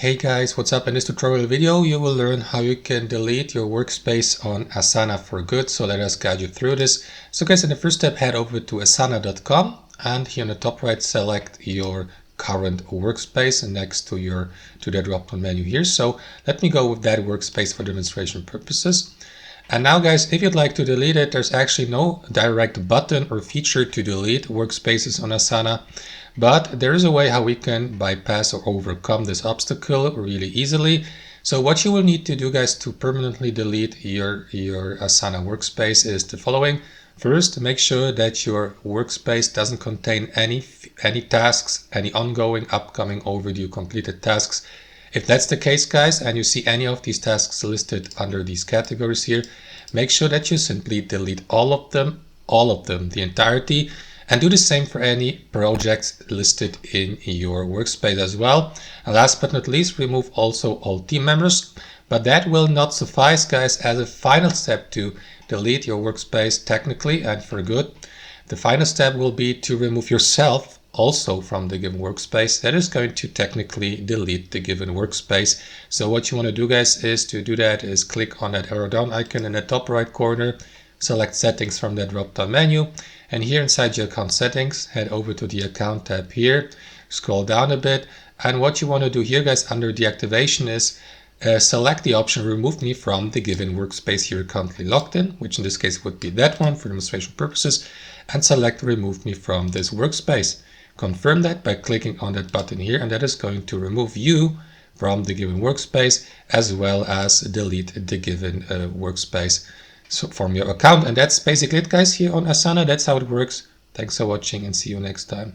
Hey guys, what's up? In this tutorial video, you will learn how you can delete your workspace on Asana for good. So let us guide you through this. So guys, in the first step, head over to asana.com and here on the top right, select your current workspace and next to the drop-down menu here. So let me go with that workspace for demonstration purposes. And now guys, if you'd like to delete it, there's actually no direct button or feature to delete workspaces on Asana. But there is a way how we can bypass or overcome this obstacle really easily. So what you will need to do guys to permanently delete your Asana workspace is the following. First, make sure that your workspace doesn't contain any tasks, any ongoing, upcoming, overdue, completed tasks. If that's the case guys, and you see any of these tasks listed under these categories here, make sure that you simply delete all of them, the entirety. And do the same for any projects listed in your workspace as well. And last but not least, remove also all team members. But that will not suffice, guys, as a final step to delete your workspace technically and for good. The final step will be to remove yourself also from the given workspace. That is going to technically delete the given workspace. So what you want to do, guys, is click on that arrow down icon in the top right corner, select settings from the drop down menu, and here inside your account settings, head over to the account tab here, scroll down a bit, and what you want to do here guys under deactivation is select the option remove me from the given workspace you're currently logged in, which in this case would be that one for demonstration purposes, and select remove me from this workspace. Confirm that by clicking on that button here, and that is going to remove you from the given workspace as well as delete the given workspace from your account. And that's basically it guys here on Asana. That's how it works. Thanks for watching and see you next time.